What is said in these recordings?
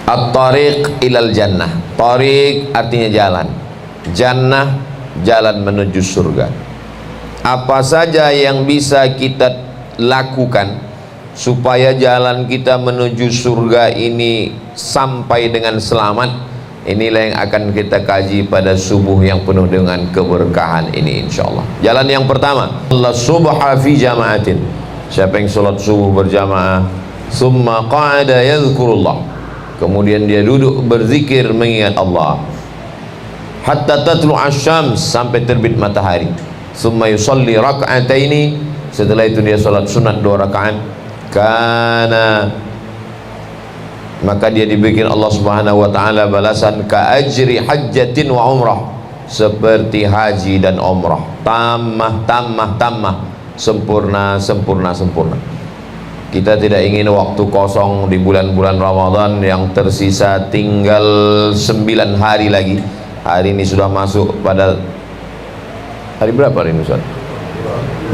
At-tariq ilal jannah. Tariq artinya jalan, jannah jalan menuju surga. Apa saja yang bisa kita lakukan supaya jalan kita menuju surga ini sampai dengan selamat, inilah yang akan kita kaji pada subuh yang penuh dengan keberkahan ini insyaallah. Jalan yang pertama, Allah subha fi jama'atin. Siapa yang sholat subuh berjamaah, summa qa'ada yadhkurullah, kemudian dia duduk berzikir mengingat Allah, hatta tatlu asyams, sampai terbit matahari. Summa yusalli rak'ataini, setelah itu dia sholat sunat 2 rakaat. Kana, maka dia dibikin Allah subhanahu wa ta'ala balasan ka ajri hajjatin wa umrah, seperti haji dan umrah, tamah, sempurna. Kita tidak ingin waktu kosong di bulan-bulan Ramadan yang tersisa tinggal 9 hari lagi. Hari ini sudah masuk pada hari berapa hari ini Ustaz?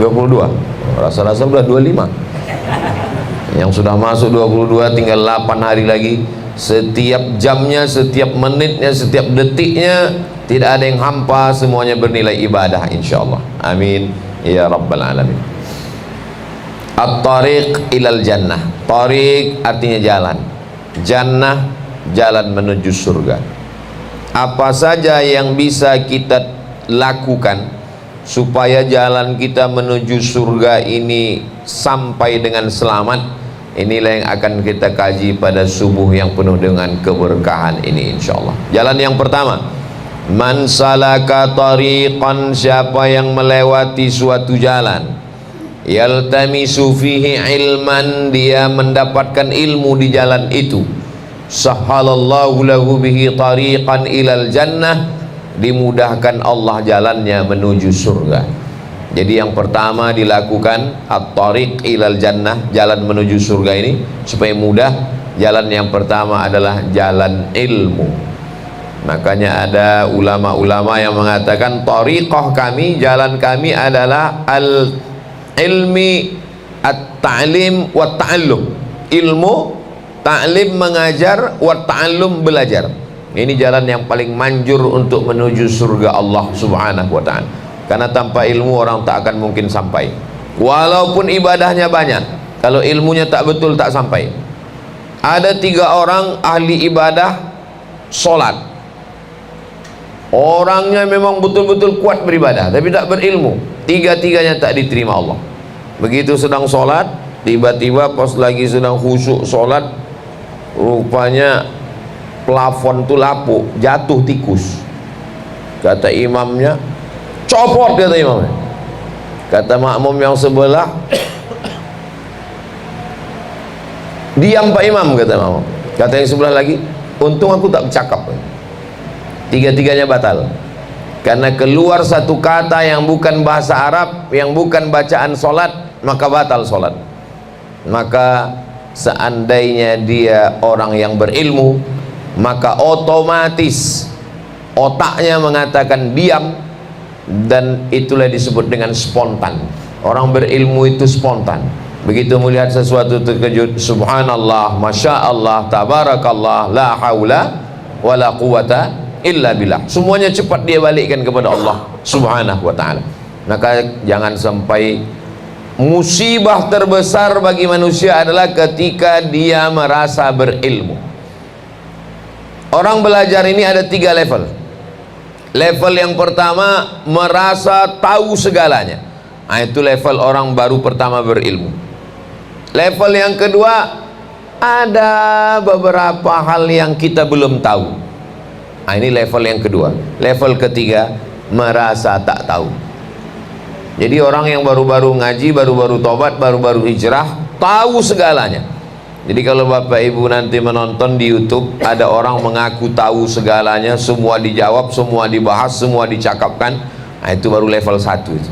22. Rasa-rasa sudah 25. Yang sudah masuk 22 tinggal 8 hari lagi. Setiap jamnya, setiap menitnya, setiap detiknya tidak ada yang hampa, semuanya bernilai ibadah insyaallah. Amin ya rabbal alamin. At-tariq ilal jannah. Tariq artinya jalan, jannah jalan menuju surga. Apa saja yang bisa kita lakukan supaya jalan kita menuju surga ini sampai dengan selamat, inilah yang akan kita kaji pada subuh yang penuh dengan keberkahan ini insyaallah. Jalan yang pertama, man salaka tariqan, siapa yang melewati suatu jalan, yaltamisu fihi ilman, dia mendapatkan ilmu di jalan itu, sahhalallahu lahu bihi tariqan ilal jannah, dimudahkan Allah jalannya menuju surga. Jadi yang pertama dilakukan at-tariq ilal jannah, jalan menuju surga ini supaya mudah. Jalan yang pertama adalah jalan ilmu. Makanya ada ulama-ulama yang mengatakan tariqah kami, jalan kami adalah al-ilmi, at-ta'lim wa ta'allum. Ilmu, ta'lim mengajar, wa ta'allum belajar. Ini jalan yang paling manjur untuk menuju surga Allah subhanahu wa ta'ala. Karena tanpa ilmu orang tak akan mungkin sampai. Walaupun ibadahnya banyak, kalau ilmunya tak betul tak sampai. Ada 3 orang ahli ibadah solat, orangnya memang betul-betul kuat beribadah tapi tak berilmu, 3-tiganya tak diterima Allah. Begitu sedang solat, tiba-tiba pas lagi sedang khusyuk solat, rupanya plafon tu lapuk, jatuh tikus. Kata imamnya, copot, kata imamnya. Kata makmum yang sebelah, diam Pak Imam, kata makmum. Kata yang sebelah lagi, untung aku tak bercakap. 3-tiganya batal karena keluar satu kata yang bukan bahasa Arab, yang bukan bacaan solat, maka batal solat. Maka seandainya dia orang yang berilmu, maka otomatis otaknya mengatakan diam, dan itulah disebut dengan spontan. Orang berilmu itu spontan. Begitu melihat sesuatu terkejut, subhanallah, masya Allah, tabarakallah, la haula wala quwata illa billah, semuanya cepat dia balikkan kepada Allah subhanahu wa ta'ala. Maka jangan sampai, musibah terbesar bagi manusia adalah ketika dia merasa berilmu. Orang belajar ini ada 3 level. Level yang pertama, merasa tahu segalanya. Nah, itu level orang baru pertama berilmu. Level yang kedua, ada beberapa hal yang kita belum tahu. Nah, ini level yang kedua. Level ketiga, merasa tak tahu. Jadi orang yang baru-baru ngaji, baru-baru tobat, baru-baru hijrah, tahu segalanya. Jadi kalau Bapak Ibu nanti menonton di YouTube, ada orang mengaku tahu segalanya, semua dijawab, semua dibahas, semua dicakapkan. Nah, itu baru level 1 itu.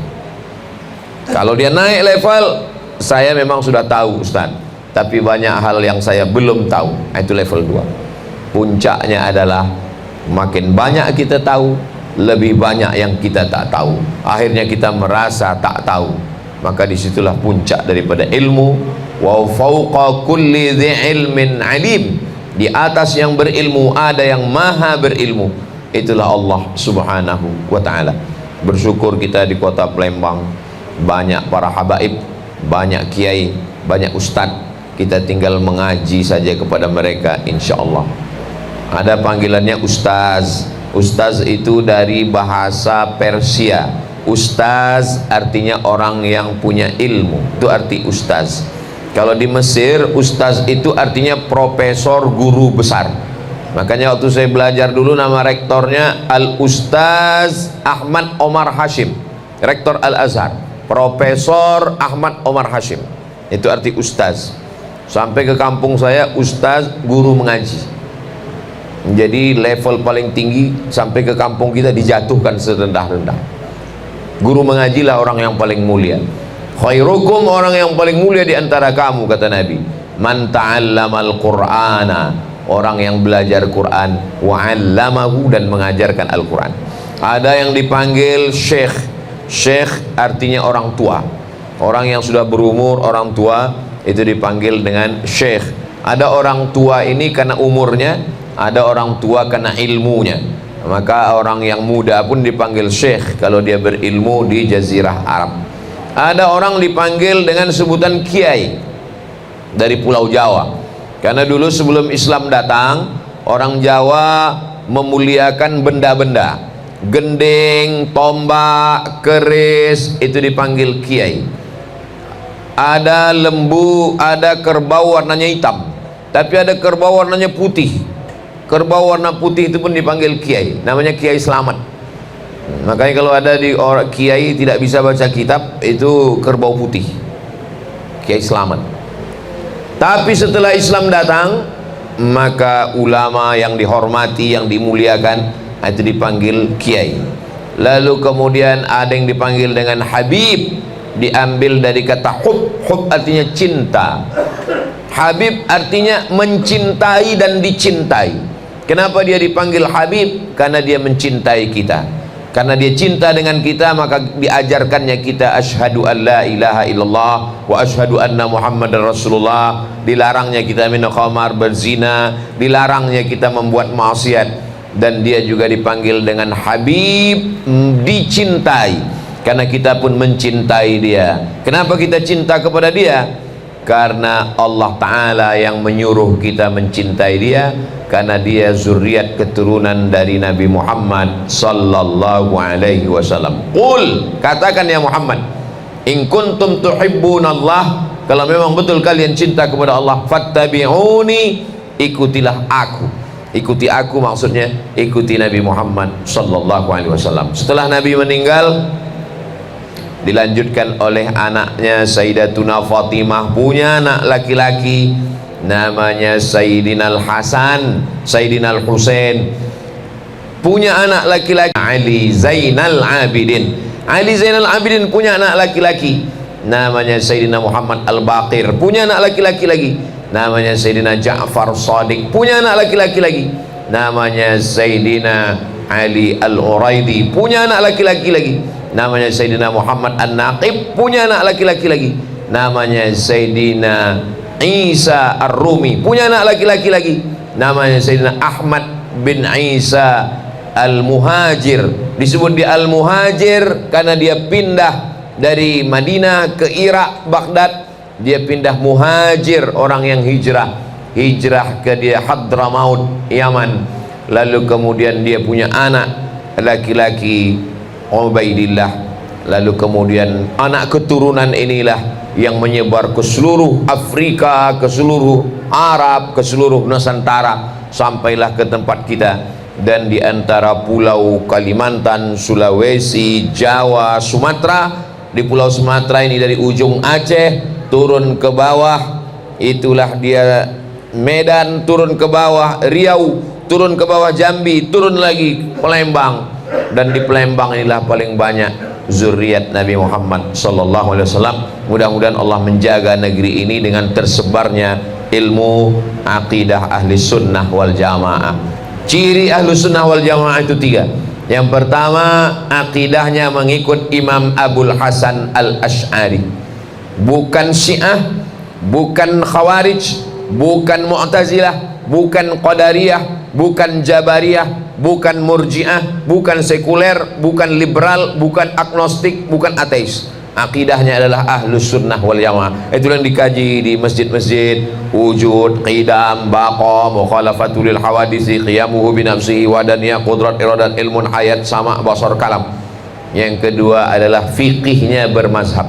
Kalau dia naik level, saya memang sudah tahu Ustaz, tapi banyak hal yang saya belum tahu. Nah, itu level 2. Puncaknya adalah makin banyak kita tahu, lebih banyak yang kita tak tahu. Akhirnya kita merasa tak tahu. Maka disitulah puncak daripada ilmu. Wa fauqa kulli dhi ilmin alim, Di atas yang berilmu ada yang maha berilmu, itulah Allah subhanahu wa ta'ala. Bersyukur kita di kota Palembang banyak para habaib, banyak kiai, banyak ustadz. Kita tinggal mengaji saja kepada mereka, insya Allah. Ada panggilannya ustaz. Ustaz itu dari bahasa Persia. Ustaz artinya orang yang punya ilmu, itu arti ustaz. Kalau di Mesir, ustaz itu artinya profesor, guru besar. Makanya waktu saya belajar dulu, nama rektornya Al-Ustaz Ahmad Omar Hashim, rektor Al-Azhar. Profesor Ahmad Omar Hashim, itu arti ustaz. Sampai ke kampung saya, ustaz guru mengaji. Jadi level paling tinggi, sampai ke kampung kita dijatuhkan serendah-rendah. Guru mengajilah orang yang paling mulia. Khairukum, orang yang paling mulia di antara kamu, kata Nabi, man ta'allamal qur'ana, orang yang belajar Quran, wa 'allamahu, dan mengajarkan Al-Quran. Ada yang dipanggil syekh. Syekh artinya orang tua, orang yang sudah berumur, orang tua itu dipanggil dengan syekh. Ada orang tua ini karena umurnya, ada orang tua karena ilmunya. Maka orang yang muda pun dipanggil syekh kalau dia berilmu di Jazirah Arab. Ada orang dipanggil dengan sebutan kiai dari Pulau Jawa, karena dulu sebelum Islam datang, orang Jawa memuliakan benda-benda, gending, tombak, keris, itu dipanggil kiai. Ada lembu, ada kerbau warnanya hitam, tapi ada kerbau warnanya putih. Kerbau warna putih itu pun dipanggil kiai, namanya Kiai Selamat. Makanya kalau ada di orang kiai tidak bisa baca kitab, itu kerbau putih, Kiai Selamat. Tapi setelah Islam datang, maka ulama yang dihormati, yang dimuliakan, itu dipanggil kiai. Lalu kemudian ada yang dipanggil dengan Habib, diambil dari kata hub. Hub artinya cinta, Habib artinya mencintai dan dicintai. Kenapa dia dipanggil Habib? Karena dia mencintai kita. Karena dia cinta dengan kita, maka diajarkannya kita asyhadu an la ilaha illallah wa asyhadu anna muhammadar rasulullah. Dilarangnya kita minum khamar, berzina, dilarangnya kita membuat maksiat. Dan dia juga dipanggil dengan Habib, dicintai, karena kita pun mencintai dia. Kenapa kita cinta kepada dia? Karena Allah Ta'ala yang menyuruh kita mencintai dia, karena dia zuriat keturunan dari Nabi Muhammad sallallahu alaihi wasallam. Qul, katakan ya Muhammad, in kuntum tuhibbunallah, kalau memang betul kalian cinta kepada Allah, fattabi'uni, ikutilah aku. Ikuti aku maksudnya ikuti Nabi Muhammad sallallahu alaihi wasallam. Setelah Nabi meninggal, dilanjutkan oleh anaknya Sayyidatuna Fatimah, punya anak laki-laki namanya Sayyidina Al-Hasan, Sayyidina Al-Husain. Punya anak laki-laki Ali Zainal Abidin. Ali Zainal Abidin punya anak laki-laki namanya Sayyidina Muhammad Al-Baqir. Punya anak laki-laki lagi namanya Sayyidina Ja'far Shadiq. Punya anak laki-laki lagi namanya Sayyidina Ali Al-Uraidi. Punya anak laki-laki lagi namanya Sayyidina Muhammad An-Naqib. Punya anak laki-laki lagi namanya Sayyidina Isa Ar-Rumi. Punya anak laki-laki lagi namanya Sayyidina Ahmad bin Isa Al-Muhajir. Disebut dia Al-Muhajir karena dia pindah dari Madinah ke Irak, Baghdad. Dia pindah muhajir, orang yang hijrah ke dia Hadramaut, Yaman. Lalu kemudian dia punya anak laki-laki Ubaidillah. Lalu kemudian anak keturunan inilah yang menyebar ke seluruh Afrika, ke seluruh Arab, ke seluruh Nusantara, sampailah ke tempat kita. Dan di antara pulau Kalimantan, Sulawesi, Jawa, Sumatera. Di pulau Sumatera ini dari ujung Aceh turun ke bawah, itulah dia Medan, turun ke bawah Riau, turun ke bawah Jambi, turun lagi Palembang. Dan di Palembang inilah paling banyak zuriat Nabi Muhammad sallallahu alaihi wasallam. Mudah-mudahan Allah menjaga negeri ini dengan tersebarnya ilmu akidah ahli sunnah wal jamaah. Ciri ahli sunnah wal jamaah itu tiga. Yang pertama, akidahnya mengikut Imam Abul Hasan Al-Ash'ari, bukan Syiah, bukan Khawarij, bukan Mu'tazilah, bukan Qadariyah, bukan Jabariyah, bukan Murji'ah, bukan sekuler, bukan liberal, bukan agnostik, bukan ateis. Akidahnya adalah Ahlus Sunnah wal Jamaah. Itu yang dikaji di masjid-masjid: wujud, qidam, baqa, mukhalafatul lil hawadisi, qiyamuhu bi nafsihi, wadaniyah, qudrat, iradat, ilmun, hayat, sama, basar, kalam. Yang kedua adalah fikihnya bermazhab.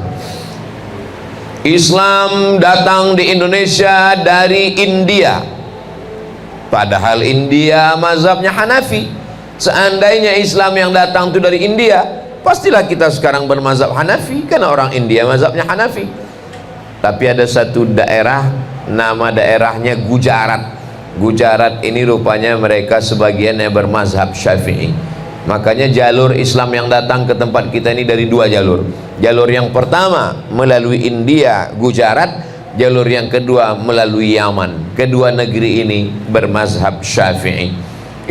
Islam datang di Indonesia dari India, padahal India mazhabnya Hanafi. Seandainya Islam yang datang itu dari India, pastilah kita sekarang bermazhab Hanafi, karena orang India mazhabnya Hanafi. Tapi ada satu daerah, nama daerahnya Gujarat. Gujarat ini rupanya mereka sebagiannya bermazhab Syafi'i. Makanya jalur Islam yang datang ke tempat kita ini dari dua jalur. Jalur yang pertama melalui India, Gujarat. Jalur yang kedua melalui Yaman. Kedua negeri ini bermazhab Syafi'i.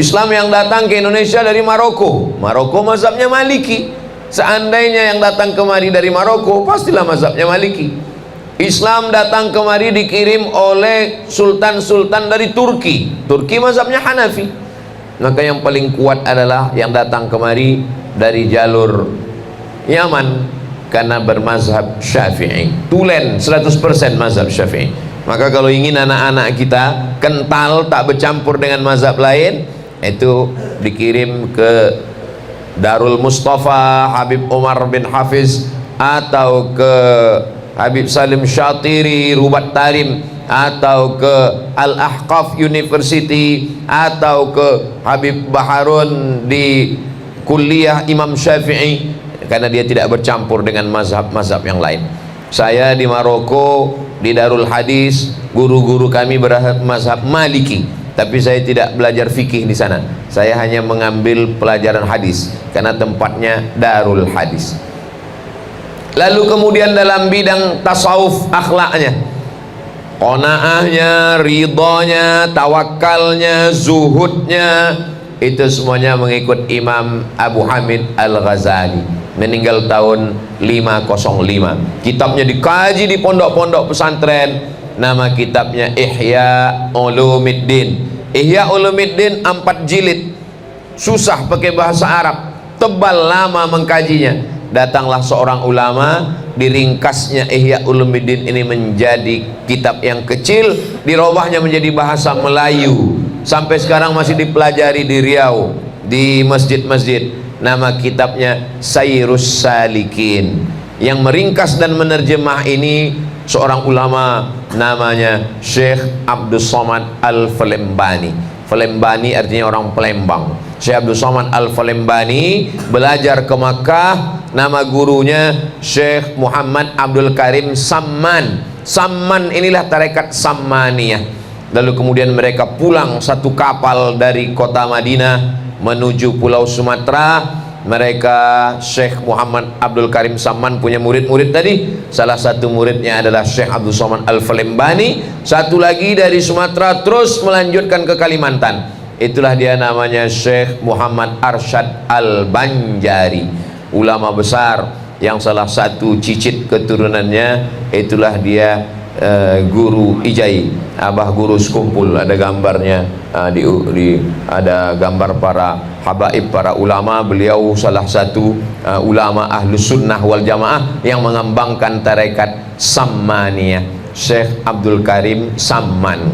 Islam yang datang ke Indonesia dari Maroko. Maroko mazhabnya Maliki. Seandainya yang datang kemari dari Maroko, pastilah mazhabnya Maliki. Islam datang kemari dikirim oleh sultan-sultan dari Turki. Turki mazhabnya Hanafi. Maka yang paling kuat adalah yang datang kemari dari jalur Yaman, karena bermazhab Syafi'i. Tulen 100% mazhab Syafi'i. Maka kalau ingin anak-anak kita kental, tak bercampur dengan mazhab lain, itu dikirim ke Darul Mustafa Habib Umar bin Hafiz, atau ke Habib Salim Syatiri Rubat Tarim, atau ke Al-Ahqaf University, atau ke Habib Baharun di Kuliah Imam Syafi'i, karena dia tidak bercampur dengan mazhab-mazhab yang lain. Saya di Maroko, di Darul Hadis, guru-guru kami bermazhab Maliki, tapi saya tidak belajar fikih di sana. Saya hanya mengambil pelajaran hadis, karena tempatnya Darul Hadis. Lalu kemudian dalam bidang tasawuf, akhlaknya, qanaahnya, ridhonya, tawakalnya, zuhudnya, itu semuanya mengikut Imam Abu Hamid Al-Ghazali, meninggal tahun 505. Kitabnya dikaji di pondok-pondok pesantren. Nama kitabnya Ihya Ulumuddin. Ihya Ulumuddin 4 jilid, susah pakai bahasa Arab, tebal, lama mengkajinya. Datanglah seorang ulama, diringkasnya Ihya Ulumuddin ini menjadi kitab yang kecil, dirubahnya menjadi bahasa Melayu. Sampai sekarang masih dipelajari di Riau, di masjid-masjid. Nama kitabnya Sayrus Salikin. Yang meringkas dan menerjemah ini seorang ulama, namanya Syekh Abdus Somad Al-Falembani. Falembani artinya orang Palembang. Syekh Abdus Somad Al-Falembani belajar ke Makkah. Nama gurunya Syekh Muhammad Abdul Karim Samman. Samman inilah tarekat Sammaniyah. Lalu kemudian mereka pulang satu kapal dari kota Madinah menuju Pulau Sumatera. Mereka, Syekh Muhammad Abdul Karim Samman punya murid-murid tadi. Salah satu muridnya adalah Syekh Abdul Somad Al-Falembani. Satu lagi dari Sumatera terus melanjutkan ke Kalimantan. Itulah dia namanya Syekh Muhammad Arsyad Al-Banjari, ulama besar yang salah satu cicit keturunannya itulah dia guru Ijai, abah guru sekumpul. Ada gambarnya, ada gambar para habaib, para ulama. Beliau salah satu ulama Ahlus Sunnah wal Jamaah yang mengembangkan tarekat Sammaniyah, Syekh Abdul Karim Samman.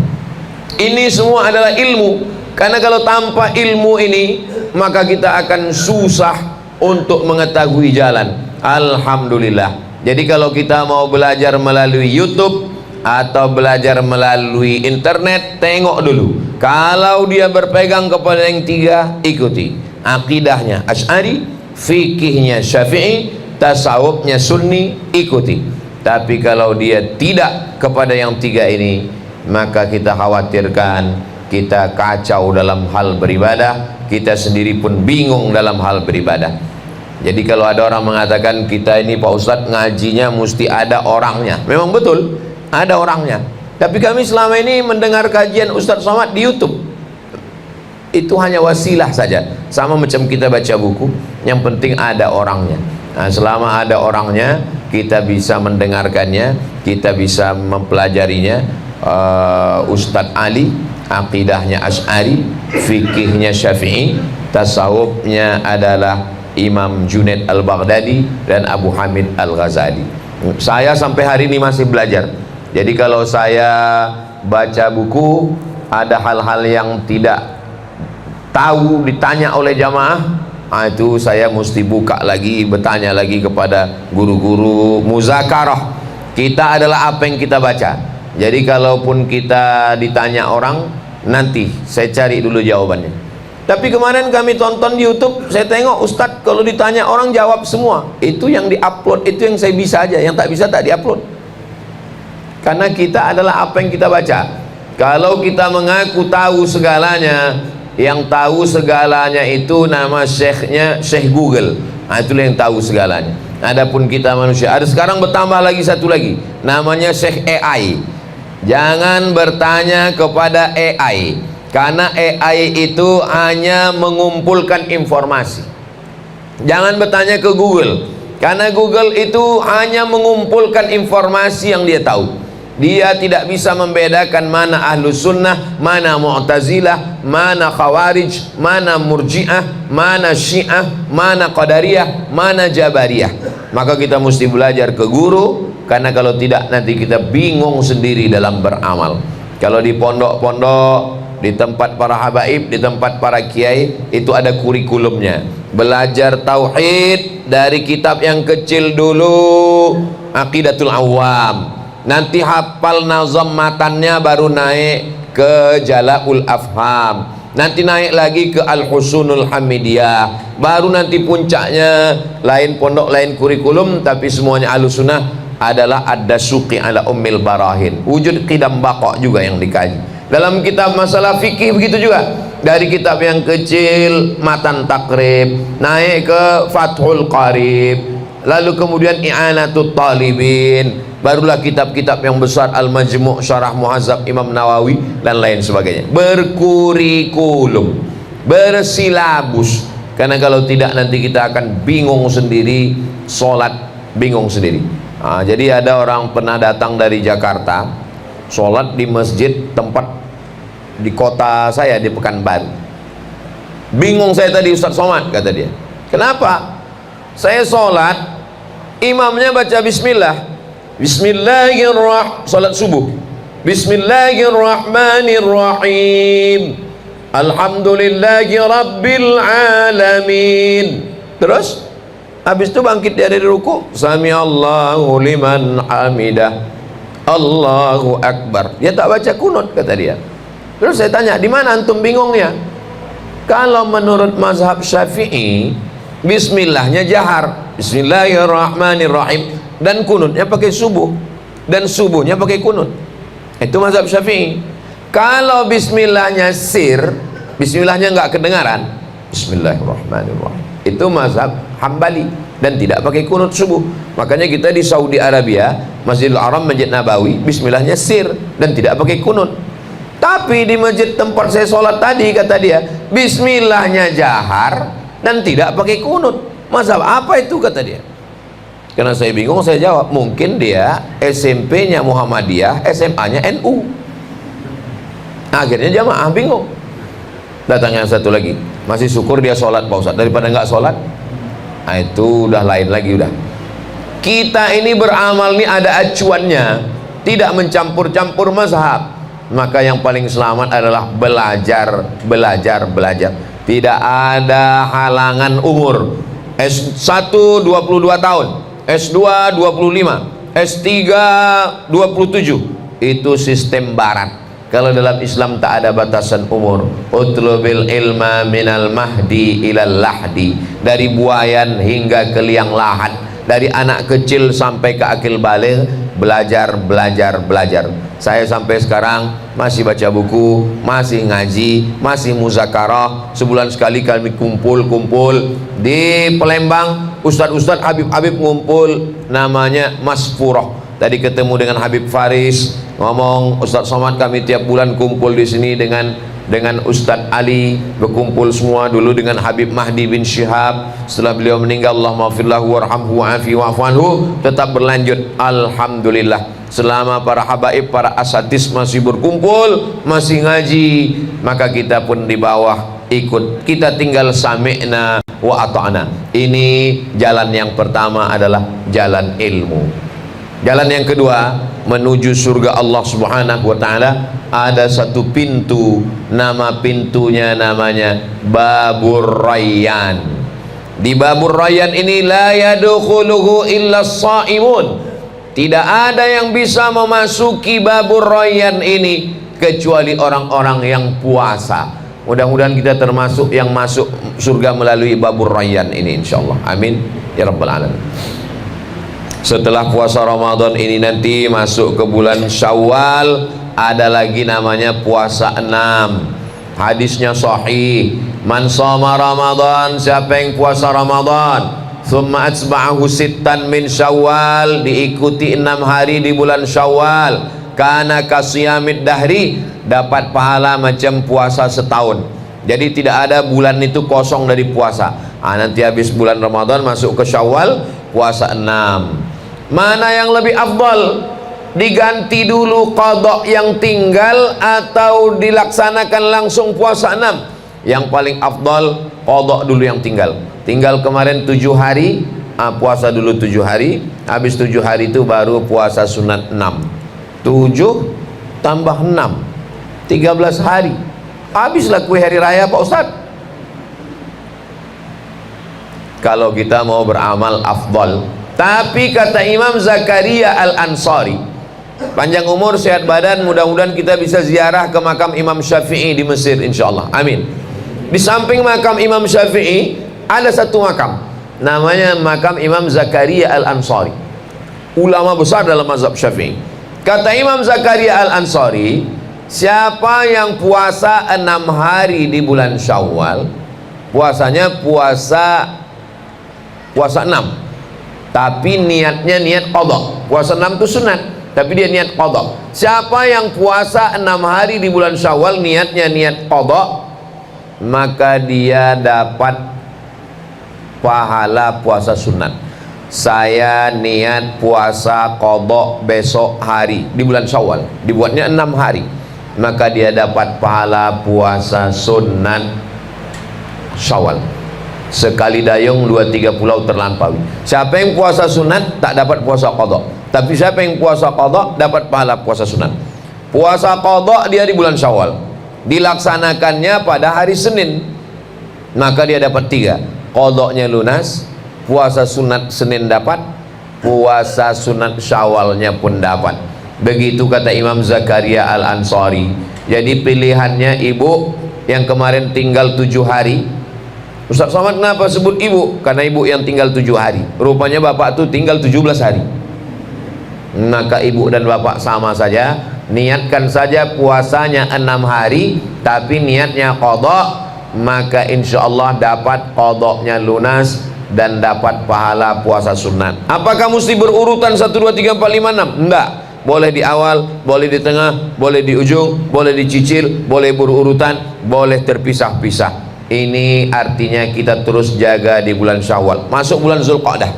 Ini semua adalah ilmu, karena kalau tanpa ilmu ini maka kita akan susah untuk mengetahui jalan. Alhamdulillah. Jadi kalau kita mau belajar melalui YouTube atau belajar melalui internet, tengok dulu. Kalau dia berpegang kepada yang 3, ikuti. Akidahnya Asy'ari, fikihnya Syafi'i, tasawufnya Sunni, ikuti. Tapi kalau dia tidak kepada yang 3 ini, maka kita khawatirkan kita kacau dalam hal beribadah, kita sendiri pun bingung dalam hal beribadah. Jadi kalau ada orang mengatakan kita ini Pak Ustadz ngajinya mesti ada orangnya, memang betul ada orangnya. Tapi kami selama ini mendengar kajian Ustadz Somad di YouTube, itu hanya wasilah saja, sama macam kita baca buku. Yang penting ada orangnya. Nah, selama ada orangnya, kita bisa mendengarkannya, kita bisa mempelajarinya. Ustadz Ali, aqidahnya Asy'ari, fikihnya Syafi'i, tasawufnya adalah Imam Junaid Al-Baghdadi dan Abu Hamid Al-Ghazali. Saya sampai hari ini masih belajar. Jadi kalau saya baca buku, ada hal-hal yang tidak tahu ditanya oleh jamaah, itu saya mesti buka lagi, bertanya lagi kepada guru-guru, muzakarah. Kita adalah apa yang kita baca. Jadi kalaupun kita ditanya orang, nanti saya cari dulu jawabannya. Tapi kemarin kami tonton di YouTube, saya tengok Ustadz kalau ditanya orang jawab semua. Itu yang diupload, itu yang saya bisa aja, yang tak bisa tak diupload. Karena kita adalah apa yang kita baca. Kalau kita mengaku tahu segalanya, yang tahu segalanya itu nama syekhnya Syekh Google. Nah, itulah yang tahu segalanya. Adapun kita manusia, ada sekarang bertambah lagi satu lagi, namanya Syekh AI. Jangan bertanya kepada AI, karena AI itu hanya mengumpulkan informasi. Jangan bertanya ke Google, karena Google itu hanya mengumpulkan informasi yang dia tahu. Dia tidak bisa membedakan mana Ahlus Sunnah, mana Mu'tazilah, mana Khawarij, mana Murji'ah, mana Syiah, mana Qadariyah, mana Jabariyah. Maka kita mesti belajar ke guru, karena kalau tidak nanti kita bingung sendiri dalam beramal. Kalau di pondok-pondok, di tempat para habaib, di tempat para kiai, itu ada kurikulumnya. Belajar tauhid dari kitab yang kecil dulu, Aqidatul Awam. Nanti hafal nazam matannya, baru naik ke Jala'ul Afham, nanti naik lagi ke Al-Husunul Hamidiyah, baru nanti puncaknya lain pondok, lain kurikulum, tapi semuanya Ahlussunnah adalah Ad-Dasuqi ala Ummil Barahin, wujud qidam baqa juga yang dikaji. Dalam kitab masalah fikih begitu juga, dari kitab yang kecil Matan Takrib naik ke Fathul Qarib, lalu kemudian I'anatul Talibin, barulah kitab-kitab yang besar Al-Majmu' Syarah Muhazzab Imam Nawawi dan lain sebagainya. Berkurikulum, bersilabus, karena kalau tidak nanti kita akan bingung sendiri, sholat bingung sendiri. Jadi ada orang pernah datang dari Jakarta, sholat di masjid tempat di kota saya di Pekanbaru. Bingung saya tadi Ustaz Somad, kata dia. Kenapa? Saya sholat, imamnya baca bismillah, Bismillahirrahmanirrahim, salat subuh, Bismillahirrahmanirrahim, Alhamdulillahi Rabbil Alamin. Terus habis itu bangkit dari ruku, Sami Allahu liman hamidah, Allahu Akbar. Dia tak baca kunut, kata dia. Terus saya tanya, di mana antum bingungnya? Kalau menurut mazhab Syafi'i, bismillahnya jahar, Bismillahirrahmanirrahim, dan kunutnya pakai subuh, dan subuhnya pakai kunut. Itu mazhab Syafi'i. Kalau bismillahnya sir, bismillahnya enggak kedengaran, Bismillahirrahmanirrahim, itu mazhab Hambali, dan tidak pakai kunut subuh. Makanya kita di Saudi Arabia, Masjidil Haram, Masjid Nabawi, bismillahnya sir dan tidak pakai kunut. Tapi di masjid tempat saya sholat tadi, kata dia, bismillahnya jahar dan tidak pakai kunut. Mazhab apa itu, kata dia. Karena saya bingung, saya jawab, mungkin dia SMP-nya Muhammadiyah, SMA-nya NU. Akhirnya jamaah bingung. Datang yang satu lagi, masih syukur dia sholat Pak Ustaz, daripada nggak sholat. Nah, itu udah lain lagi udah. Kita ini beramal nih ada acuannya, tidak mencampur-campur mazhab. Maka yang paling selamat adalah belajar, belajar, belajar. Tidak ada halangan umur. S1 22 tahun, S2 25, S3 27. Itu sistem barat. Kalau dalam Islam tak ada batasan umur. Utlubil ilma minal mahdi ilal lahdi, dari buayan hingga ke liang lahat, dari anak kecil sampai ke akil baligh, belajar, belajar, belajar. Saya sampai sekarang masih baca buku, masih ngaji, masih muzakarah. Sebulan sekali kami kumpul-kumpul di Palembang, ustadz-ustadz, Habib-Habib ngumpul, namanya Masfurah. Tadi ketemu dengan Habib Faris, ngomong, Ustadz Somad, kami tiap bulan kumpul di sini dengan dengan Ustadz Ali, berkumpul semua dulu dengan Habib Mahdi bin Syihab. Setelah beliau meninggal, Allahumma firlahu warhamhu wa'afi wa'fu anhu, tetap berlanjut. Alhamdulillah, selama para habaib, para asatis masih berkumpul, masih ngaji, maka kita pun di bawah ikut. Kita tinggal sami'na wa ata'na. Ini jalan yang pertama adalah jalan ilmu. Jalan yang kedua menuju surga Allah Subhanahu wa taala, ada satu pintu, nama pintunya namanya Babur Rayyan. Di Babur Rayyan ini la yadkhuluhu illa shaimun. Tidak ada yang bisa memasuki Babur Rayyan ini kecuali orang-orang yang puasa. Mudah-mudahan kita termasuk yang masuk surga melalui Babur Rayyan ini insyaallah. Amin ya rabbal alamin. Setelah puasa Ramadan ini nanti masuk ke bulan Syawal, ada lagi namanya puasa 6. Hadisnya sahih, man shoma Ramadan, siapa yang puasa Ramadan, thumma atsba'ahu sittan min Syawal, diikuti 6 hari di bulan Syawal, kana kasiyamid dahri, dapat pahala macam puasa setahun. Jadi tidak ada bulan itu kosong dari puasa. Nanti habis bulan Ramadan masuk ke Syawal, puasa 6. Mana yang lebih afdal? Diganti dulu qadha yang tinggal atau dilaksanakan langsung puasa 6? Yang paling afdal qadha dulu yang tinggal. Tinggal kemarin 7 hari, puasa dulu 7 hari. Habis 7 hari itu baru puasa sunat 6. 7 tambah 6, 13 hari. Habislah kue hari raya Pak Ustadz. Kalau kita mau beramal afdal. Tapi kata Imam Zakaria Al-Ansari, panjang umur, sehat badan, mudah-mudahan kita bisa ziarah ke makam Imam Syafi'i di Mesir insyaallah. Amin. Di samping makam Imam Syafi'i ada satu makam, namanya makam Imam Zakaria Al-Ansari, ulama besar dalam mazhab Syafi'i. Kata Imam Zakaria Al-Ansari, siapa yang puasa 6 hari di bulan Syawal, puasanya puasa 6, tapi niatnya niat qadha. Puasa 6 itu sunat, tapi dia niat qadha. Siapa yang puasa 6 hari di bulan Syawal, niatnya niat qadha, maka dia dapat pahala puasa sunat. Saya niat puasa qadha besok hari di bulan Syawal, dibuatnya 6 hari, maka dia dapat pahala puasa sunat Syawal. Sekali dayung 2-3 pulau terlampaui. Siapa yang puasa sunat tak dapat puasa qadha, tapi siapa yang puasa qadha dapat pahala puasa sunat. Puasa qadha dia di bulan Syawal, dilaksanakannya pada hari Senin, maka dia dapat 3. Qadhanya lunas, puasa sunat Senin dapat, puasa sunat Syawalnya pun dapat. Begitu kata Imam Zakaria Al-Ansari. Jadi pilihannya ibu yang kemarin tinggal 7 hari. Ustaz Somad kenapa sebut ibu? Karena ibu yang tinggal 7 hari. Rupanya bapak tuh tinggal 17 hari. Maka ibu dan bapak sama saja. Niatkan saja puasanya 6 hari, tapi niatnya qadha, maka insya Allah dapat qadhanya lunas dan dapat pahala puasa sunat. Apakah mesti berurutan 1, 2, 3, 4, 5, 6? Enggak. Boleh di awal, boleh di tengah, boleh di ujung, boleh dicicil, boleh berurutan, boleh terpisah-pisah. Ini artinya kita terus jaga di bulan Syawal. Masuk bulan Zulqa'dah,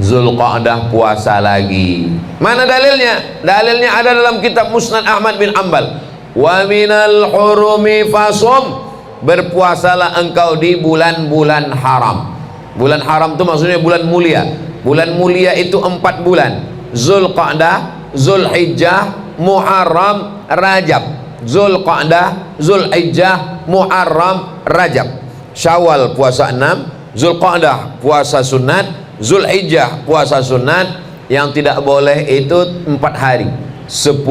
Zulqa'dah puasa lagi. Mana dalilnya? Dalilnya ada dalam kitab Musnad Ahmad bin Ambal. Wa minal hurumi fasum, berpuasalah engkau di bulan-bulan haram. Bulan haram itu maksudnya bulan mulia. Bulan mulia itu 4 bulan: Zulqa'dah, Zulhijjah, Muharram, Rajab. Zulqa'dah, Zulhijjah, Muharram, Rajab. Syawal puasa 6, Zulqa'dah puasa sunat, Zulhijjah puasa sunat. Yang tidak boleh itu 4 hari: 10,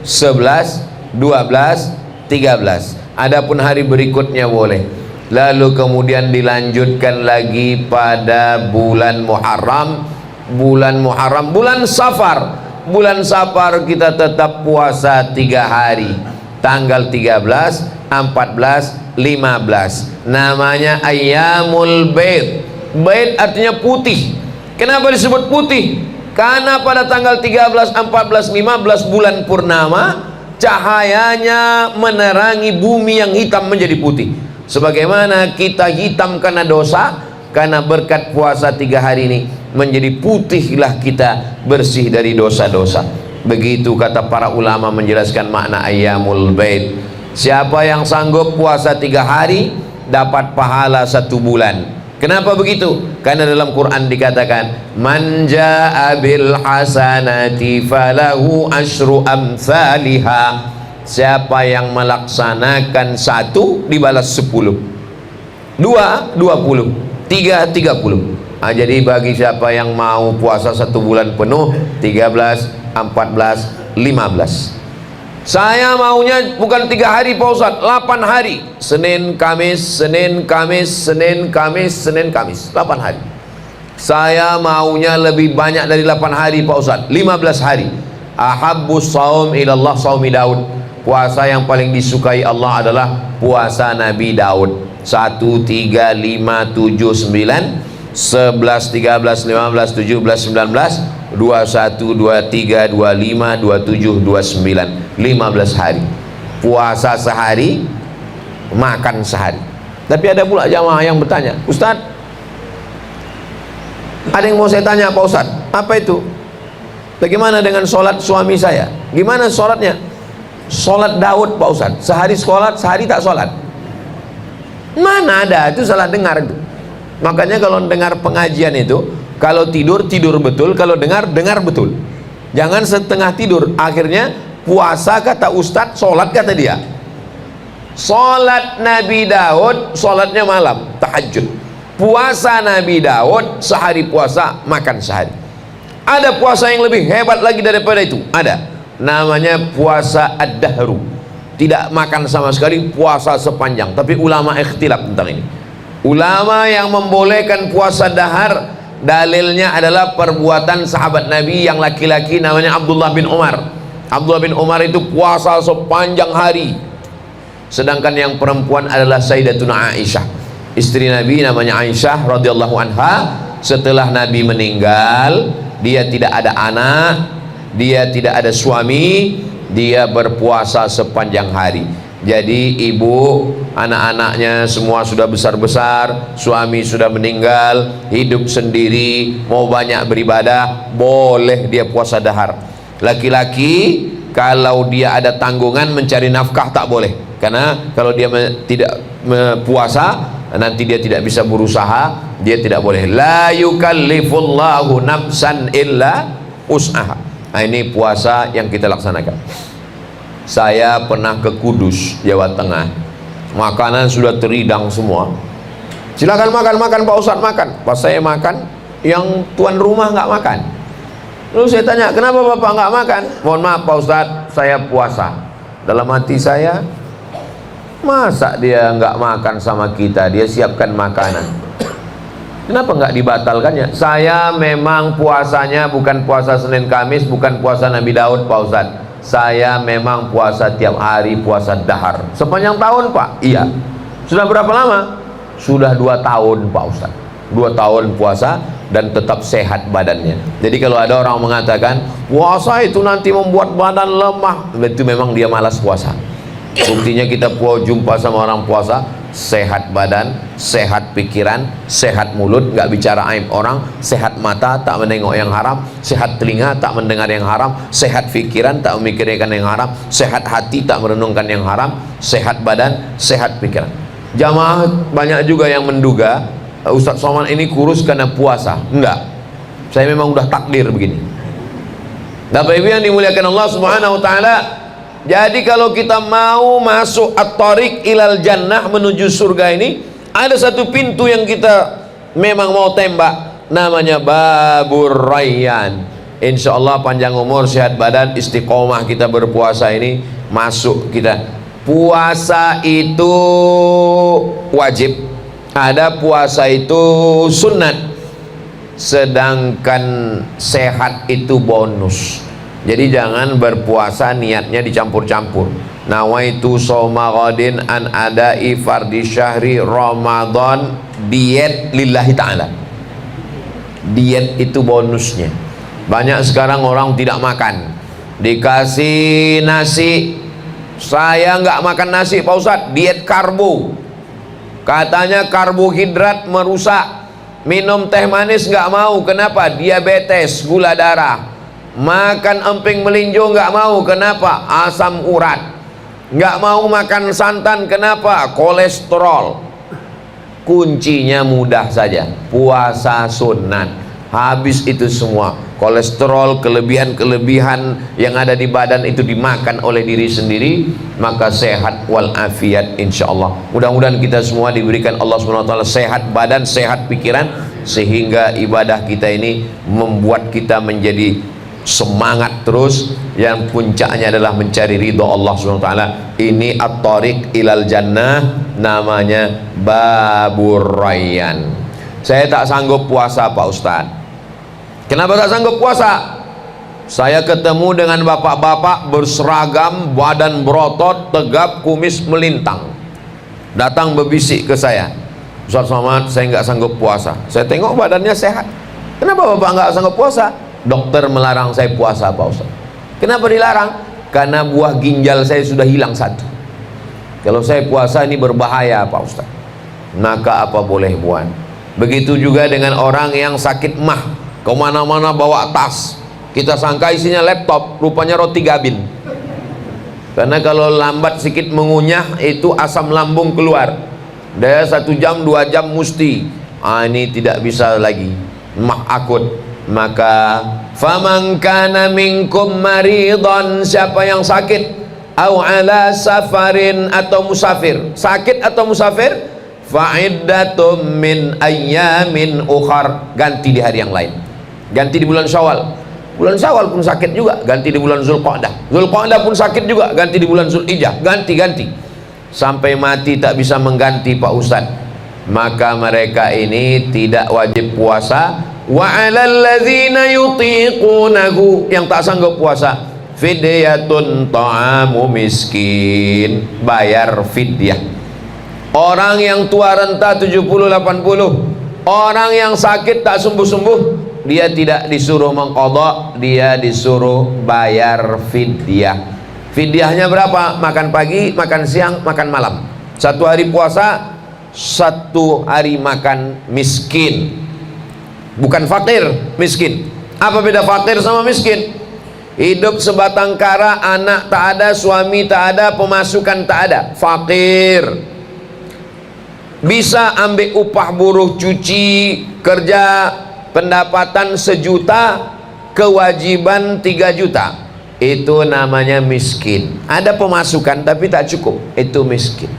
11, 12, 13. Adapun hari berikutnya boleh. Lalu kemudian dilanjutkan lagi pada bulan Muharram. Bulan Muharram, bulan Safar. Bulan Safar kita tetap puasa 3 hari, tanggal 13, 14, 15. Namanya Ayyamul Baid. Baid artinya putih. Kenapa disebut putih? Karena pada tanggal 13, 14, 15 bulan purnama cahayanya menerangi bumi yang hitam menjadi putih. Sebagaimana kita hitam karena dosa, karena berkat puasa 3 hari ini menjadi putihlah kita, bersih dari dosa-dosa. Begitu kata para ulama menjelaskan makna ayyamul bait. Siapa yang sanggup puasa 3 hari dapat pahala 1 bulan. Kenapa begitu? Karena dalam Quran dikatakan, man jaa bil hasanati falahu asyru amsalihha. Siapa yang melaksanakan 1 dibalas 10, 2 20, 3 30. Jadi bagi siapa yang mau puasa 1 bulan penuh, 13, 14, 15. Saya maunya bukan 3 hari Pak Ustadz, 8 hari. Senin, Kamis, Senin, Kamis, Senin, Kamis, Senin, Kamis, 8 hari. Saya maunya lebih banyak dari 8 hari Pak Ustadz, 15 hari. Ahabbus saum ilallah saumi Daud. Puasa yang paling disukai Allah adalah puasa Nabi Daud. 1, 3, 5, 7, 9, 11, 13, 15, 17, 19, 21, 23, 25, 27, 29, 15 hari. Puasa sehari, makan sehari. Tapi ada pula jamaah yang bertanya, Ustadz, ada yang mau saya tanya Pak Ustadz, apa itu? Bagaimana dengan sholat suami saya? Gimana sholatnya? Sholat Daud Pak Ustadz, sehari sholat, sehari tak sholat. Mana ada, itu salah dengar itu. Makanya kalau dengar pengajian itu, kalau tidur, tidur betul. Kalau dengar, dengar betul. Jangan setengah tidur. Akhirnya puasa kata Ustadz, sholat kata dia. Sholat Nabi Daud, sholatnya malam, tahajud. Puasa Nabi Daud, sehari puasa, makan sehari. Ada puasa yang lebih hebat lagi daripada itu. Ada. Namanya puasa ad-dahru. Tidak makan sama sekali, puasa sepanjang. Tapi ulama ikhtilaf tentang ini. Ulama yang membolehkan puasa dahar, dalilnya adalah perbuatan sahabat Nabi yang laki-laki namanya Abdullah bin Umar. Abdullah bin Umar itu puasa sepanjang hari. Sedangkan yang perempuan adalah Sayyidatuna Aisyah, istri Nabi namanya Aisyah radhiyallahu anha. Setelah Nabi meninggal, dia tidak ada anak, dia tidak ada suami, dia berpuasa sepanjang hari. Jadi ibu, anak-anaknya semua sudah besar-besar, suami sudah meninggal, hidup sendiri, mau banyak beribadah, boleh dia puasa dahar. Laki-laki kalau dia ada tanggungan mencari nafkah tak boleh, karena kalau dia tidak puasa nanti dia tidak bisa berusaha, dia tidak boleh. La yukallifullahu nafsan illa us'aha. Nah, ini puasa yang kita laksanakan. Saya pernah ke Kudus, Jawa Tengah. Makanan sudah terhidang semua. Silakan makan Pak Ustadz, makan. Pas saya makan, yang tuan rumah nggak makan. Lalu saya tanya, kenapa Bapak nggak makan? Mohon maaf Pak Ustadz, saya puasa. Dalam hati saya, masa dia nggak makan sama kita, dia siapkan makanan. Kenapa nggak dibatalkannya? Saya memang puasanya bukan puasa Senin Kamis, bukan puasa Nabi Daud Pak Ustadz. Saya memang puasa tiap hari, puasa dahar sepanjang tahun Pak. Iya. Sudah berapa lama? Sudah 2 tahun Pak Ustadz. 2 tahun puasa dan tetap sehat badannya. Jadi kalau ada orang mengatakan puasa itu nanti membuat badan lemah, itu memang dia malas puasa. Buktinya kita jumpa sama orang puasa, sehat badan, sehat pikiran, sehat mulut, nggak bicara aib orang, sehat mata, tak menengok yang haram, sehat telinga, tak mendengar yang haram, sehat pikiran, tak memikirkan yang haram, sehat hati, tak merenungkan yang haram, sehat badan, sehat pikiran. Jamaah banyak juga yang menduga Ustadz Somad ini kurus karena puasa. Enggak, saya memang udah takdir begini. Bapak Ibu yang dimuliakan Allah Subhanahu Wa Taala, jadi kalau kita mau masuk at-tariq ilal jannah, menuju surga ini, ada satu pintu yang kita memang mau tembak, namanya Babur Rayyan. Insya Allah panjang umur, sehat badan, istiqomah kita berpuasa ini, masuk kita. Puasa itu wajib, ada puasa itu sunat, sedangkan sehat itu bonus. Jadi jangan berpuasa niatnya dicampur-campur. Nawaitu shauma ghadin an adai fardhi syahri Ramadan, diet lillahi ta'ala. Diet itu bonusnya. Banyak sekarang orang tidak makan, dikasih nasi Saya nggak makan nasi Pak Ustadz, diet karbo. Katanya karbohidrat merusak. Minum teh manis nggak mau, kenapa? Diabetes, gula darah. Makan emping melinjo nggak mau, kenapa? Asam urat. Nggak mau makan santan, kenapa? Kolesterol. Kuncinya mudah saja, puasa sunat. Habis itu semua kolesterol, kelebihan-kelebihan yang ada di badan itu dimakan oleh diri sendiri, maka sehat walafiat insyaallah. Mudah-mudahan kita semua diberikan Allah SWT sehat badan, sehat pikiran, sehingga ibadah kita ini membuat kita menjadi semangat terus, yang puncaknya adalah mencari ridho Allah SWT. Ini at-tariq ilal jannah, namanya Babur Rayyan. Saya tak sanggup puasa Pak Ustadz. Kenapa tak sanggup puasa? Saya ketemu dengan bapak-bapak berseragam, badan berotot, tegap, kumis melintang. Datang berbisik ke saya, Ustaz Somad, saya nggak sanggup puasa. Saya tengok badannya sehat. Kenapa bapak nggak sanggup puasa? Dokter melarang saya puasa Pak Ustaz. Kenapa dilarang? Karena buah ginjal saya sudah hilang satu. Kalau saya puasa ini berbahaya Pak Ustaz. Maka apa boleh buat. Begitu juga dengan orang yang sakit mah, kemana-mana bawa tas, kita sangka isinya laptop, rupanya roti gabin. Karena kalau lambat sedikit mengunyah, itu asam lambung keluar. Dia 1 jam 2 jam mesti. Ini tidak bisa lagi, mah akut. Maka faman kana minkum maridhan, siapa yang sakit, au ala safarin, atau musafir, sakit atau musafir, fa'iddatum min ayyamin ukhar, ganti di hari yang lain, ganti di bulan Syawal. Bulan Syawal pun sakit juga, ganti di bulan Zulqa'dah. Zulqa'dah pun sakit juga, ganti di bulan Zulhijjah. Ganti-ganti sampai mati tak bisa mengganti Pak Ustadz. Maka mereka ini tidak wajib puasa. Wa 'alal ladzina yutiqunahu, yang tak sanggup puasa, fidyatun ta'amu miskin, bayar fidyah. Orang yang tua renta 70-80, orang yang sakit tak sembuh-sembuh, dia tidak disuruh mengqadha, dia disuruh bayar fidyah. Fidyahnya berapa? Makan pagi, makan siang, makan malam. 1 hari puasa, 1 hari makan miskin. Bukan fakir, miskin. Apa beda fakir sama miskin? Hidup sebatang kara, anak tak ada, suami tak ada, pemasukan tak ada, fakir. Bisa ambil upah buruh, cuci, kerja, pendapatan 1 juta, kewajiban 3 juta, itu namanya miskin. Ada pemasukan tapi tak cukup, itu miskin.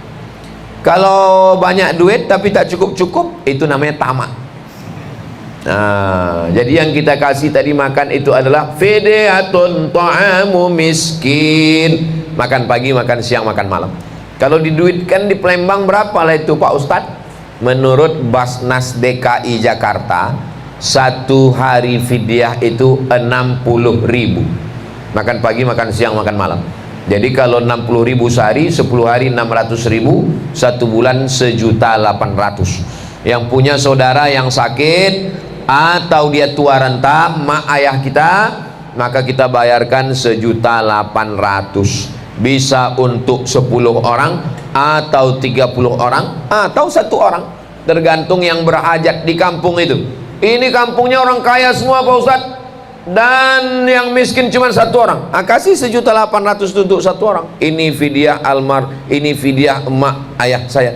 Kalau banyak duit tapi tak cukup-cukup, itu namanya tamak. Nah, jadi yang kita kasih tadi makan itu adalah fidyatun ta'amu miskin. Makan pagi, makan siang, makan malam. Kalau diduitkan di Palembang berapa lah itu Pak Ustadz? Menurut Basnas DKI Jakarta, 1 hari fidyah itu 60.000. Makan pagi, makan siang, makan malam. Jadi kalau 60.000 sehari, 10 hari 600.000, 1 bulan 1.800.000. Yang punya saudara yang sakit atau dia tua renta, mak ayah kita, maka kita bayarkan 1.800.000. Bisa untuk 10 orang atau 30 orang atau 1 orang, tergantung yang berhajat di kampung itu. Ini kampungnya orang kaya semua Pak Ustadz, dan yang miskin cuma 1 orang. Kasih 1.800.000 untuk 1 orang. Ini fidyah ini fidyah emak ayah saya.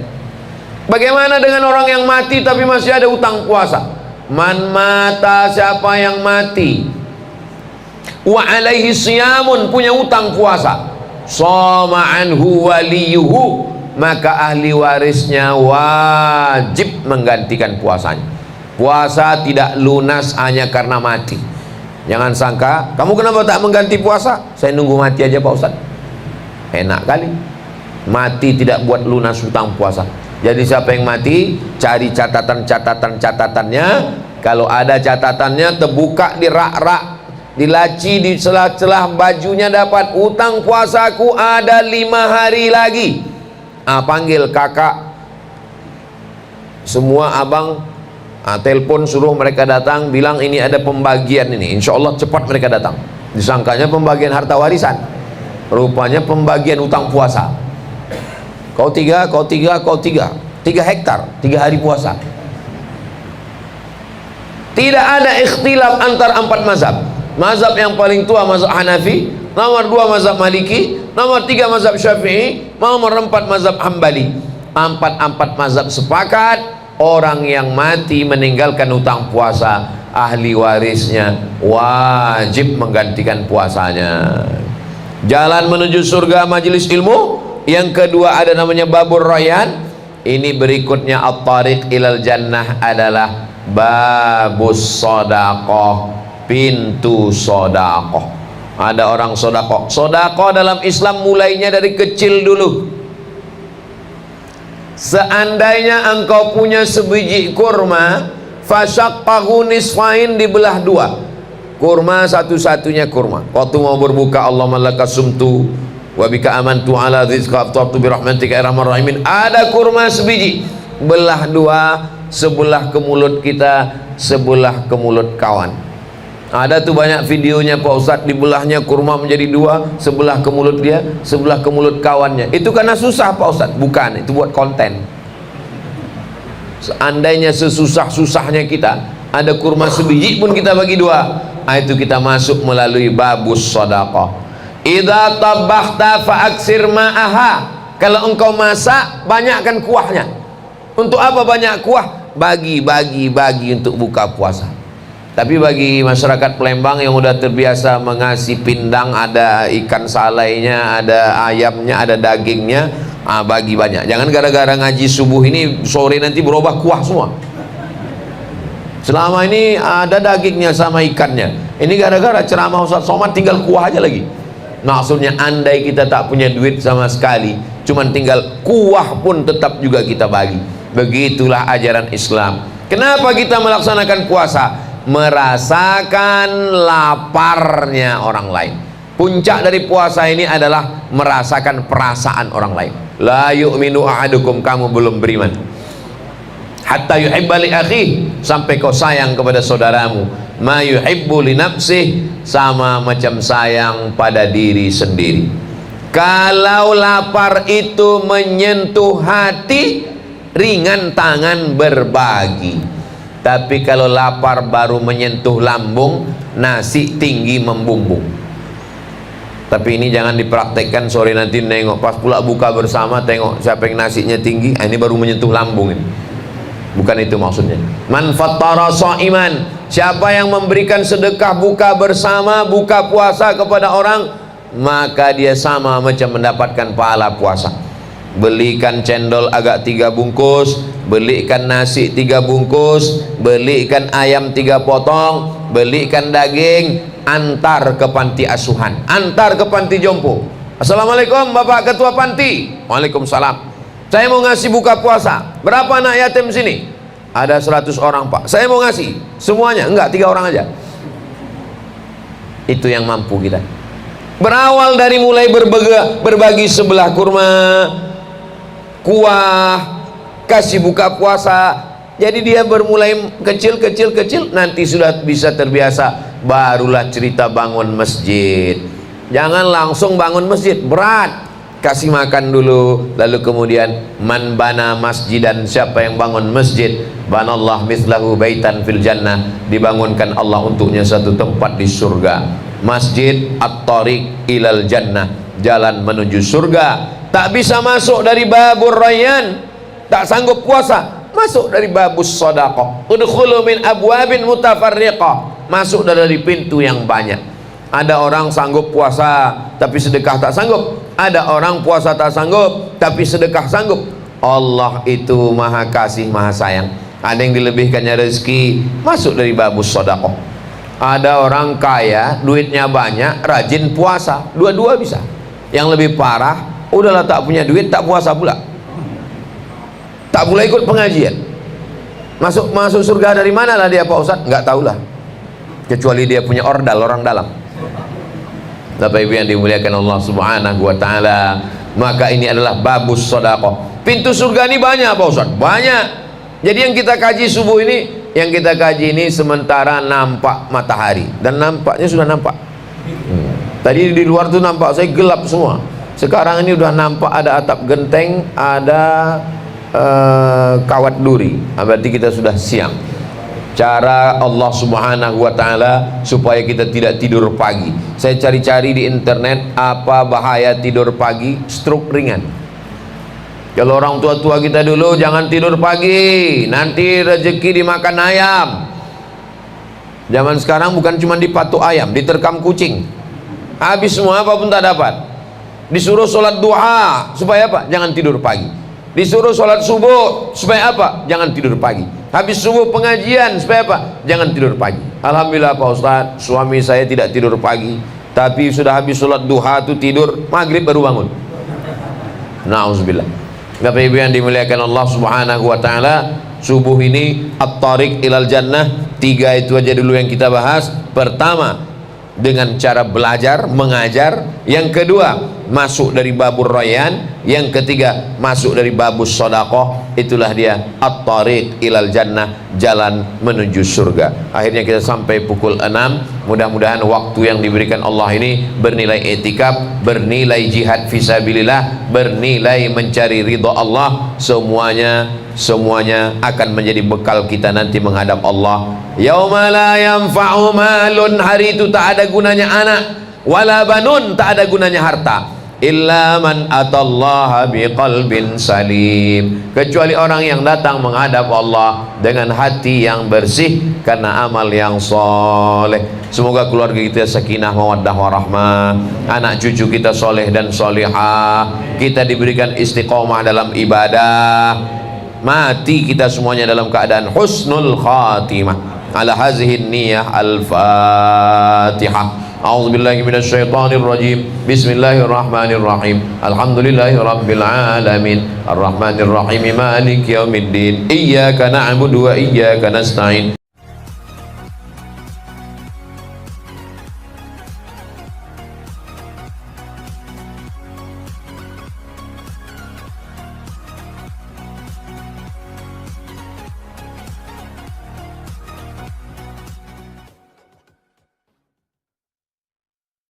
Bagaimana dengan orang yang mati tapi masih ada utang puasa? Man mata, siapa yang mati, wa alaihi siyamun, punya utang puasa, shoma anhu waliyuhu, maka ahli warisnya wajib menggantikan puasanya. Puasa tidak lunas hanya karena mati. Jangan sangka, kamu kenapa tak mengganti puasa? Saya nunggu mati aja Pak Ustadz. Enak kali. Mati tidak buat lunas hutang puasa. Jadi siapa yang mati, cari catatannya. Kalau ada catatannya, terbuka di rak-rak, di laci, di celah-celah bajunya, dapat utang puasaku ada 5 hari lagi. Panggil kakak, semua abang, telepon suruh mereka datang, bilang ini ada pembagian ini, insya Allah cepat mereka datang. Disangkanya pembagian harta warisan. Rupanya pembagian utang puasa. Kau tiga, kau tiga, kau tiga. 3 hektar, 3 hari puasa. Tidak ada ikhtilaf antar 4 mazhab. Mazhab yang paling tua mazhab Hanafi, nomor 2 mazhab Maliki, nomor 3 mazhab Syafi'i, nomor 4 mazhab Hambali. 4 mazhab sepakat, orang yang mati meninggalkan utang puasa, ahli warisnya wajib menggantikan puasanya. Jalan menuju surga majelis ilmu. Yang kedua ada namanya Babur Rayyan. Ini berikutnya at-tariq ilal jannah adalah babus sodaqoh, pintu sodaqoh. Ada orang sodaqoh. Sodaqoh dalam Islam mulainya dari kecil dulu. Seandainya engkau punya sebiji kurma, fasyaqqahu nisfain, dibelah 2. Kurma satu-satunya kurma. Waktu mau berbuka, Allahumma laka sumtu wa bika amantu ala rizqa aftartu bi rahmatika ya arhamar rahimin. Ada kurma sebiji, belah 2, sebelah ke mulut kita, sebelah ke mulut kawan. Ada tuh banyak videonya Pak Ustadz, dibelahnya kurma menjadi 2, sebelah ke mulut dia, sebelah ke mulut kawannya. Itu karena susah Pak Ustadz? Bukan, itu buat konten. Seandainya sesusah-susahnya kita, ada kurma sebiji pun kita bagi 2, itu kita masuk melalui babus shadaqah. Idza tabakhta fa'aksir ma'aha. Kalau engkau masak, banyakkan kuahnya. Untuk apa banyak kuah? Bagi untuk buka puasa. Tapi bagi masyarakat Palembang yang udah terbiasa mengasih pindang, ada ikan salainya, ada ayamnya, ada dagingnya, bagi banyak. Jangan gara-gara ngaji subuh ini sore nanti berubah kuah semua. Selama ini ada dagingnya sama ikannya, ini gara-gara ceramah Ustaz Somad tinggal kuah aja lagi. Maksudnya andai kita tak punya duit sama sekali, cuman tinggal kuah pun tetap juga kita bagi. Begitulah ajaran Islam. Kenapa kita melaksanakan puasa? Merasakan laparnya orang lain. Puncak dari puasa ini adalah merasakan perasaan orang lain. La yu'minu ahadukum, kamu belum beriman, hatta yuhibba li akhihi, sampai kau sayang kepada saudaramu, ma yuhibbu li nafsihi, sama macam sayang pada diri sendiri. Kalau lapar itu menyentuh hati, ringan tangan berbagi. Tapi kalau lapar baru menyentuh lambung, nasi tinggi membumbung. Tapi ini jangan dipraktekkan, sore nanti nengok pas pula buka bersama, tengok siapa yang nasinya tinggi, ini baru menyentuh lambung ini. Bukan itu maksudnya. Man fattara sha'iman, siapa yang memberikan sedekah buka bersama, buka puasa kepada orang, maka dia sama macam mendapatkan pahala puasa. Belikan cendol agak 3 bungkus, belikan nasi 3 bungkus, belikan ayam 3 potong, belikan daging, antar ke panti asuhan, antar ke panti jompo. Assalamualaikum Bapak Ketua Panti. Waalaikumsalam. Saya mau ngasih buka puasa. Berapa anak yatim sini? Ada 100 orang Pak. Saya mau ngasih semuanya. Enggak, 3 orang aja. Itu yang mampu kita. Berawal dari mulai berbagi sebelah kurma, kuah, kasih buka puasa. Jadi dia bermulai kecil, nanti sudah bisa terbiasa. Barulah cerita bangun masjid. Jangan langsung bangun masjid, berat. Kasih makan dulu, lalu kemudian man bana masjidan, siapa yang bangun masjid, banallah mithlahu baitan fil jannah, dibangunkan Allah untuknya satu tempat di surga. Masjid at-tariq ilal jannah, jalan menuju surga. Tak bisa masuk dari babur rayyan, tak sanggup puasa, masuk dari babus shadaqah. Udkhulu min abwabin mutafarriqah, masuk dari pintu yang banyak. Ada orang sanggup puasa tapi sedekah tak sanggup. Ada orang puasa tak sanggup tapi sedekah sanggup. Allah itu maha kasih, maha sayang. Ada yang dilebihkannya rezeki, masuk dari babus shadaqah. Ada orang kaya, duitnya banyak, rajin puasa, dua-dua bisa. Yang lebih parah, udahlah tak punya duit, tak puasa pula, tak boleh ikut pengajian. Masuk surga dari mana lah dia Pak Ustadz? Nggak tahulah, kecuali dia punya ordal, orang dalam. Bapak Ibu yang dimuliakan Allah Subhanahu wa Ta'ala, maka ini adalah babus shadaqah. Pintu surga ini banyak Pak Ustadz, banyak. Jadi yang kita kaji subuh ini, yang kita kaji ini sementara nampak matahari, dan nampaknya sudah nampak. Tadi di luar tuh nampak saya gelap semua. Sekarang ini udah nampak ada atap genteng, ada kawat duri. Berarti kita sudah siang. Cara Allah Subhanahu wa ta'ala supaya kita tidak tidur pagi. Saya cari-cari di internet apa bahaya tidur pagi, stroke ringan. Kalau orang tua-tua kita dulu, jangan tidur pagi, nanti rezeki dimakan ayam. Zaman sekarang bukan cuma dipatuk ayam, diterkam kucing. Habis semua, apapun tak dapat. Disuruh sholat duha, supaya apa? Jangan tidur pagi. Disuruh sholat subuh, supaya apa? Jangan tidur pagi. Habis subuh pengajian, supaya apa? Jangan tidur pagi. Alhamdulillah Pak Ustadz, suami saya tidak tidur pagi, tapi sudah habis sholat duha tuh tidur, maghrib baru bangun. Na'udzubillah. Bapak Ibu yang dimuliakan Allah Subhanahu wa ta'ala, subuh ini at-tariq ilal jannah, 3 itu aja dulu yang kita bahas. Pertama, dengan cara belajar, mengajar. Yang kedua, masuk dari babur rayyan. Yang ketiga, masuk dari babus sodakoh. Itulah dia at-tariq ilal jannah, jalan menuju surga. Akhirnya kita sampai pukul 6. Mudah-mudahan waktu yang diberikan Allah ini bernilai etikaf, bernilai jihad fisabilillah, bernilai mencari ridha Allah. Semuanya akan menjadi bekal kita nanti menghadap Allah. Yauma la yanfa'u malun, hari itu tak ada gunanya anak, wala banun, tak ada gunanya harta, illa man atallaha biqalbin salim, kecuali orang yang datang menghadap Allah dengan hati yang bersih karena amal yang soleh. Semoga keluarga kita sakinah mawaddah warahmah, anak cucu kita soleh dan solihah, kita diberikan istiqomah dalam ibadah, mati kita semuanya dalam keadaan husnul khatimah. Ala hazihin niyah al-fatihah. A'udzu billahi minasyaitonir rajim. Bismillahirrahmanirrahim. Alhamdulillahi rabbil alamin. Arrahmanir rahim. Maliki yaumiddin. Iyyaka na'budu wa iyyaka nasta'in.